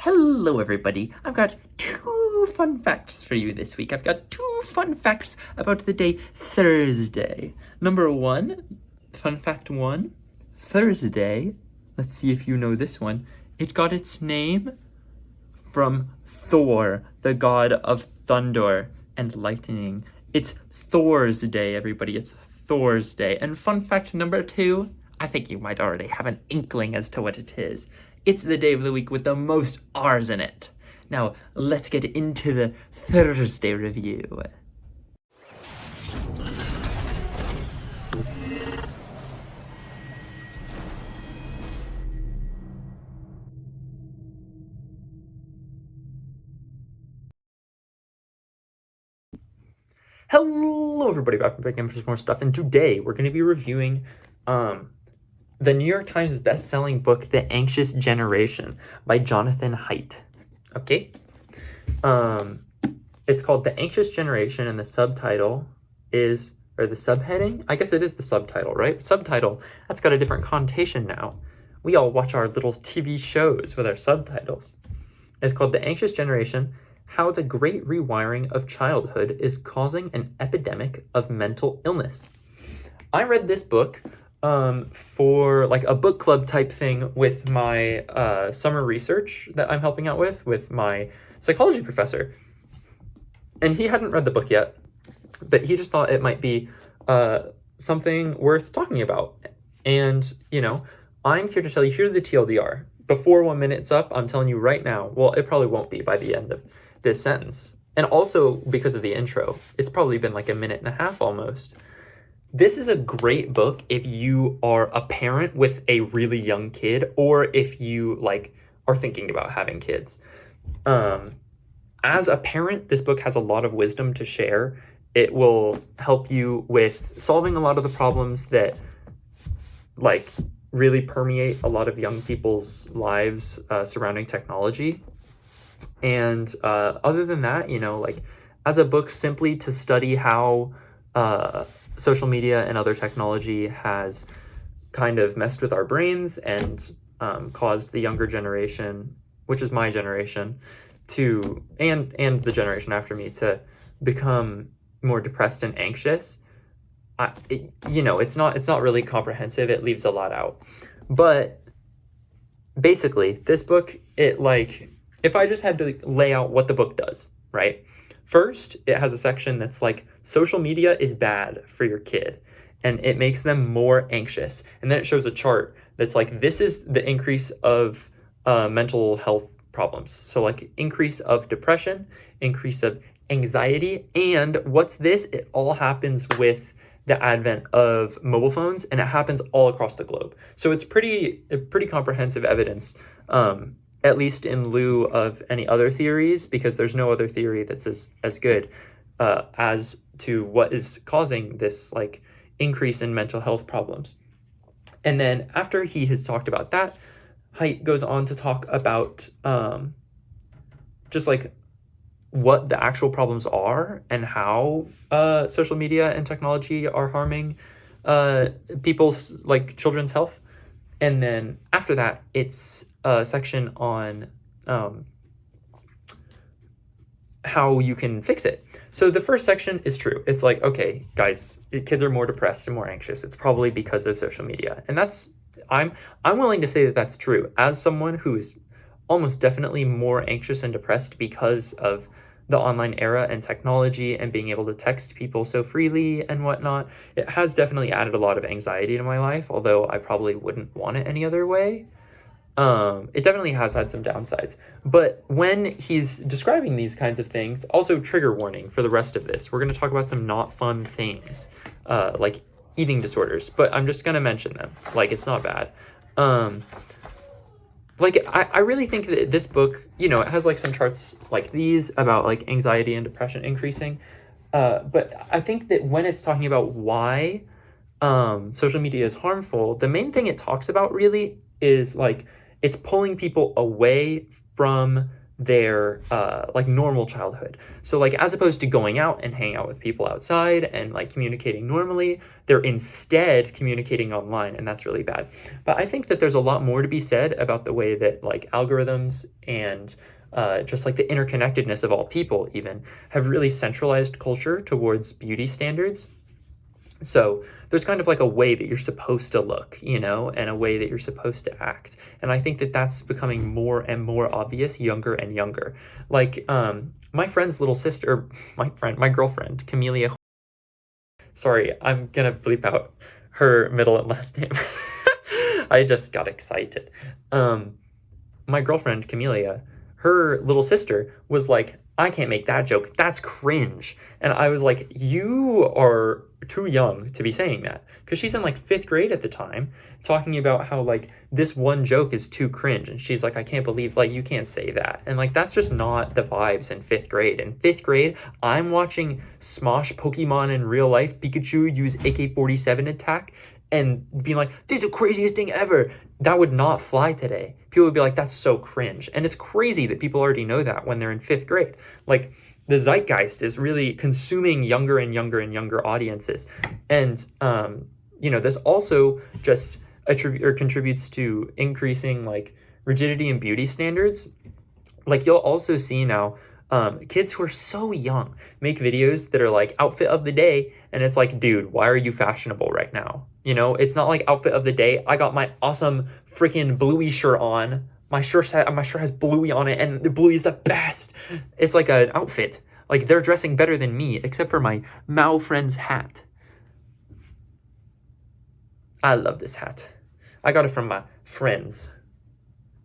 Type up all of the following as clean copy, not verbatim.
Hello everybody, I've got two fun facts for you this week. I've got two fun facts about the day Thursday. Number one, fun fact one, Thursday, let's see if you know this one, it got its name from Thor, the god of thunder and lightning. It's Thor's day, everybody, it's Thor's day. And fun fact number two, I think you might already have an inkling as to what it is. It's the day of the week with the most R's in it. Now, let's get into the Thursday review. Hello everybody, back again for some more stuff, and today we're going to be reviewing the New York Times best-selling book, The Anxious Generation by Jonathan Haidt. Okay? It's called The Anxious Generation, and the subtitle is, or the subheading? I guess it is the subtitle, right? Subtitle, that's got a different connotation now. We all watch our little TV shows with our subtitles. It's called The Anxious Generation, How the Great Rewiring of Childhood is Causing an Epidemic of Mental Illness. I read this book for like a book club type thing with my summer research that I'm helping out with my psychology professor. And he hadn't read the book yet, but he just thought it might be something worth talking about. And, you know, I'm here to tell you, here's the TLDR. Before 1 minute's up, I'm telling you right now, well, it probably won't be by the end of this sentence. And also because of the intro, it's probably been like a minute and a half almost. This is a great book if you are a parent with a really young kid, or if you like are thinking about having kids. As a parent, this book has a lot of wisdom to share. It will help you with solving a lot of the problems that like really permeate a lot of young people's lives surrounding technology. And other than that, you know, like as a book simply to study how social media and other technology has kind of messed with our brains and caused the younger generation, which is my generation, to and the generation after me to become more depressed and anxious. You know, it's not really comprehensive. It leaves a lot out. But basically, this book, it like, if I just had to like, lay out what the book does, right? First, it has a section that's like, social media is bad for your kid, and it makes them more anxious. And then it shows a chart that's like, this is the increase of mental health problems. So like increase of depression, increase of anxiety, and what's this? It all happens with the advent of mobile phones, and it happens all across the globe. So it's pretty comprehensive evidence, at least in lieu of any other theories, because there's no other theory that's as good as to what is causing this like increase in mental health problems. And then after he has talked about that, Haidt goes on to talk about just like what the actual problems are and how social media and technology are harming people's like children's health. And then after that, it's a section on how you can fix it. So the first section is true. It's like, okay, guys, kids are more depressed and more anxious. It's probably because of social media. And that's, I'm willing to say that that's true. As someone who is almost definitely more anxious and depressed because of the online era and technology and being able to text people so freely and whatnot, it has definitely added a lot of anxiety to my life, although I probably wouldn't want it any other way. It definitely has had some downsides. But when he's describing these kinds of things, also trigger warning for the rest of this, we're going to talk about some not fun things, like eating disorders, but I'm just going to mention them. Like, it's not bad. Like, I really think that this book, you know, it has like some charts like these about like anxiety and depression increasing. But I think that when it's talking about why social media is harmful, the main thing it talks about really is like, it's pulling people away from their like normal childhood. So like as opposed to going out and hanging out with people outside and like communicating normally, they're instead communicating online, and that's really bad. But I think that there's a lot more to be said about the way that like algorithms and just like the interconnectedness of all people even have really centralized culture towards beauty standards. So there's kind of like a way that you're supposed to look, you know, and a way that you're supposed to act. And I think that that's becoming more and more obvious younger and younger. Like my friend's little sister, my girlfriend, Camelia. Sorry, I'm gonna bleep out her middle and last name. I just got excited. My girlfriend, Camelia, her little sister was like, I can't make that joke. That's cringe. And I was like, you are too young to be saying that. Because she's in like 5th grade at the time, talking about how like this one joke is too cringe. And she's like, I can't believe like you can't say that. And like that's just not the vibes in 5th grade. In 5th grade, I'm watching Smosh Pokemon in real life, Pikachu use AK-47 attack, and being like, this is the craziest thing ever. That would not fly today. People would be like, that's so cringe. And it's crazy that people already know that when they're in 5th grade. Like, the zeitgeist is really consuming younger and younger and younger audiences. And, you know, this also just contributes to increasing, like, rigidity in beauty standards. Like, you'll also see now kids who are so young make videos that are like outfit of the day, and it's like, dude, why are you fashionable right now? You know, it's not like outfit of the day. I got my awesome freaking Bluey shirt on. My shirt has Bluey on it, and the Bluey is the best. It's like an outfit. Like they're dressing better than me, except for my Mao friend's hat. I love this hat. I got it from my friends.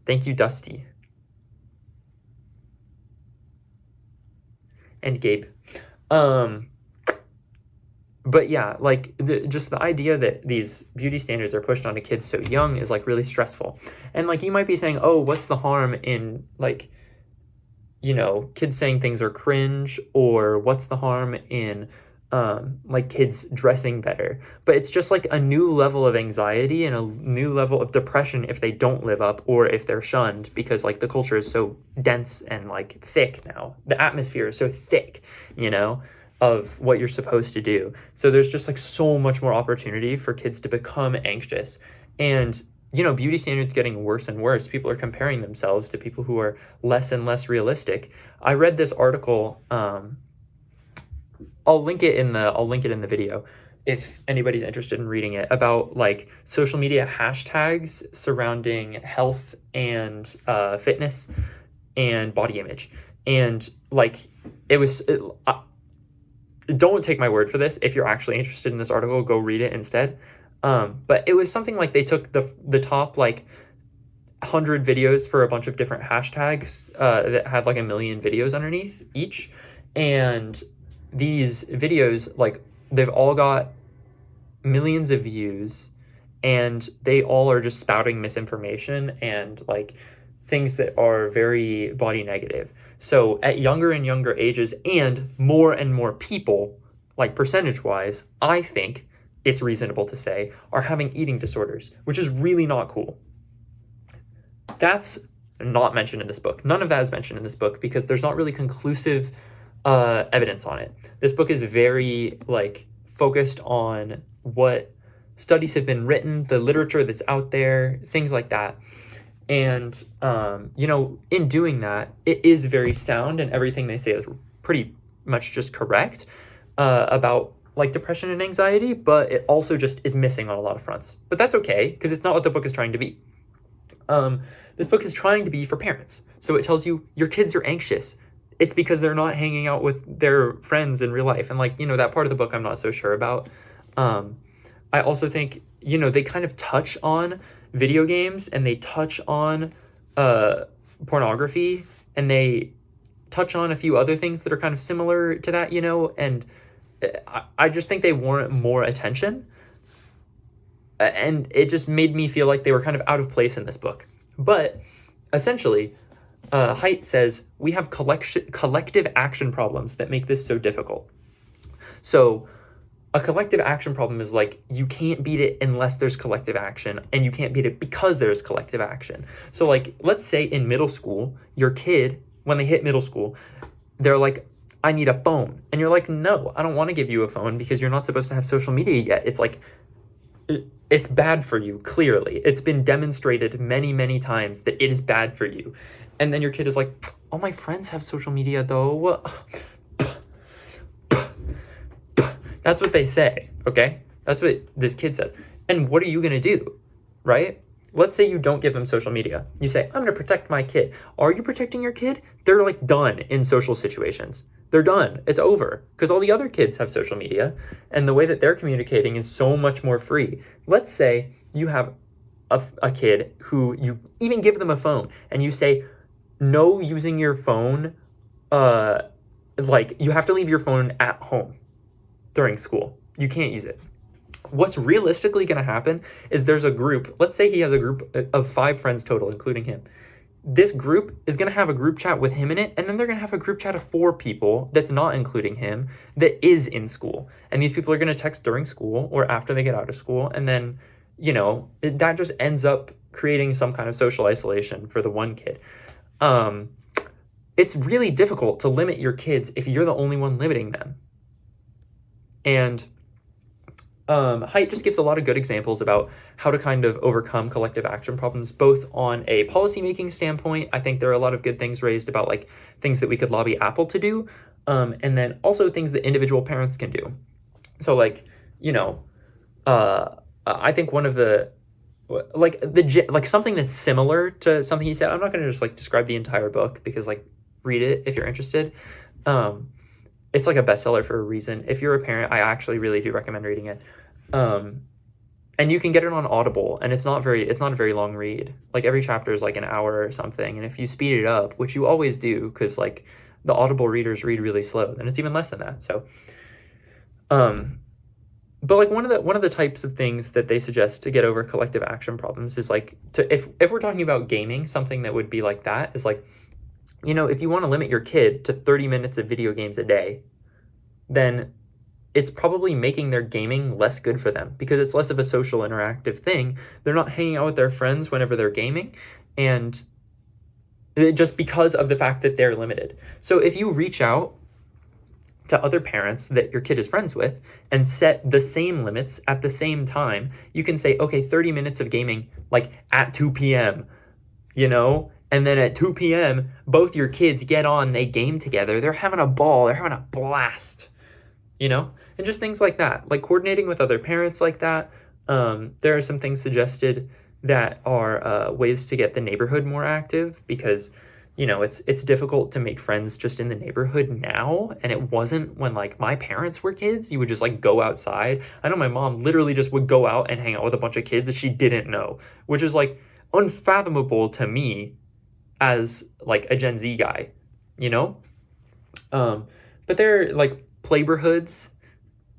Thank you, Dusty. And Gabe. But yeah, like just the idea that these beauty standards are pushed onto kids so young is like really stressful. And like you might be saying, oh, what's the harm in like, you know, kids saying things are cringe, or what's the harm in like kids dressing better? But it's just like a new level of anxiety and a new level of depression if they don't live up, or if they're shunned, because like the culture is so dense and like thick now. The atmosphere is so thick, you know, of what you're supposed to do. So there's just like so much more opportunity for kids to become anxious. And, you know, beauty standards getting worse and worse. People are comparing themselves to people who are less and less realistic. I read this article, I'll link it in the video if anybody's interested in reading it, about like social media hashtags surrounding health and fitness and body image. And like don't take my word for this. If you're actually interested in this article, go read it instead. But it was something like they took the top like 100 videos for a bunch of different hashtags that had like 1 million videos underneath each, and these videos, like, they've all got millions of views, and they all are just spouting misinformation and like things that are very body negative. So at younger and younger ages and more people, like percentage wise, I think it's reasonable to say, are having eating disorders, which is really not cool. That's not mentioned in this book. None of that is mentioned in this book because there's not really conclusive evidence on it. This book is very like focused on what studies have been written, the literature that's out there, things like that. And, you know, in doing that, it is very sound, and everything they say is pretty much just correct about like depression and anxiety, but it also just is missing on a lot of fronts. But that's okay, because it's not what the book is trying to be. This book is trying to be for parents. So it tells you your kids are anxious. It's because they're not hanging out with their friends in real life. And like, you know, that part of the book I'm not so sure about. I also think, you know, they kind of touch on video games, and they touch on pornography, and they touch on a few other things that are kind of similar to that, you know, and I just think they warrant more attention. And it just made me feel like they were kind of out of place in this book. But essentially, Haidt says we have collective action problems that make this so difficult. So a collective action problem is like, you can't beat it unless there's collective action, and you can't beat it because there's collective action. So like, let's say in middle school, your kid when they hit middle school, they're like, I need a phone. And you're like, no, I don't want to give you a phone because you're not supposed to have social media yet. It's like, it's bad for you, clearly. It's been demonstrated many, many times that it is bad for you. And then your kid is like, all my friends have social media though. That's what they say, okay? That's what this kid says. And what are you going to do, right? Let's say you don't give them social media. You say, I'm going to protect my kid. Are you protecting your kid? They're like done in social situations. They're done. It's over because all the other kids have social media and the way that they're communicating is so much more free. Let's say you have a kid who you even give them a phone and you say, no using your phone, like you have to leave your phone at home during school. You can't use it. What's realistically going to happen is there's a group. Let's say he has a group of 5 friends total, including him. This group is going to have a group chat with him in it, and then they're going to have a group chat of 4 people that's not including him that is in school. And these people are going to text during school or after they get out of school. And then, you know, that just ends up creating some kind of social isolation for the one kid. It's really difficult to limit your kids if you're the only one limiting them. And Haidt just gives a lot of good examples about how to kind of overcome collective action problems, both on a policymaking standpoint. I think there are a lot of good things raised about like things that we could lobby Apple to do, and then also things that individual parents can do. So like, you know, I think one of the like something that's similar to something he said. I'm not going to just like describe the entire book because like read it if you're interested. It's like a bestseller for a reason. If you're a parent, I actually really do recommend reading it. And you can get it on Audible, and it's not a very long read. Like every chapter is like an hour or something. And if you speed it up, which you always do, because like the Audible readers read really slow, then it's even less than that. So, but like one of the types of things that they suggest to get over collective action problems is like if we're talking about gaming, something that would be like that is like, you know, if you want to limit your kid to 30 minutes of video games a day, then it's probably making their gaming less good for them because it's less of a social interactive thing. They're not hanging out with their friends whenever they're gaming, and just because of the fact that they're limited. So if you reach out to other parents that your kid is friends with and set the same limits at the same time, you can say, okay, 30 minutes of gaming, like at 2 p.m., you know? And then at 2 p.m., both your kids get on, they game together. They're having a ball. They're having a blast, you know? And just things like that, like coordinating with other parents like that. There are some things suggested that are ways to get the neighborhood more active because, you know, it's difficult to make friends just in the neighborhood now. And it wasn't when like my parents were kids. You would just like go outside. I know my mom literally just would go out and hang out with a bunch of kids that she didn't know, which is like unfathomable to me as like a Gen Z guy, you know? But they're like playborhoods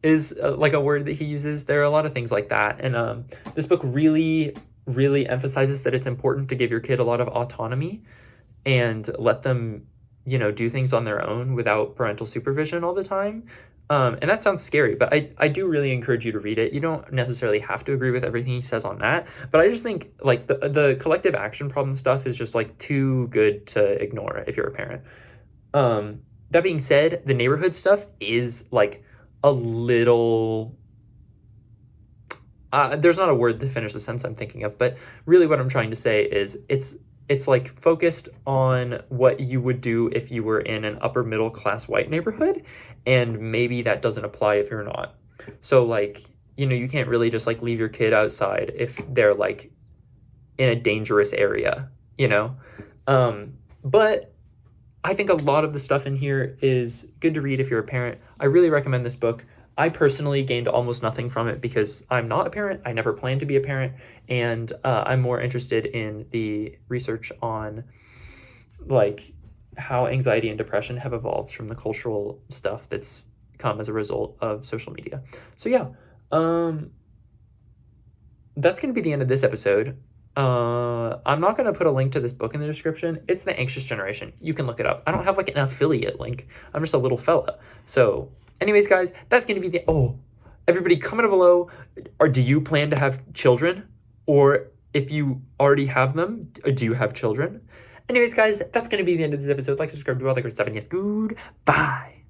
is like a word that he uses. There are a lot of things like that. And this book really, really emphasizes that it's important to give your kid a lot of autonomy and let them, you know, do things on their own without parental supervision all the time. And that sounds scary, but I do really encourage you to read it. You don't necessarily have to agree with everything he says on that, but I just think like the collective action problem stuff is just like too good to ignore if you're a parent. That being said, the neighborhood stuff is like a little, there's not a word to finish the sentence I'm thinking of, but really what I'm trying to say is it's like focused on what you would do if you were in an upper middle class white neighborhood, and maybe that doesn't apply if you're not. So like, you know, you can't really just like leave your kid outside if they're like in a dangerous area, you know? But I think a lot of the stuff in here is good to read if you're a parent. I really recommend this book. I personally gained almost nothing from it because I'm not a parent. I never planned to be a parent. And I'm more interested in the research on like how anxiety and depression have evolved from the cultural stuff that's come as a result of social media. So yeah, that's going to be the end of this episode. I'm not going to put a link to this book in the description. It's The Anxious Generation. You can look it up. I don't have like an affiliate link. I'm just a little fella. So anyways, guys, that's going to be everybody comment below. Or do you plan to have children? Or if you already have them, do you have children? Anyways, guys, that's going to be the end of this episode. Like, subscribe, do all that good stuff, and yes, goodbye.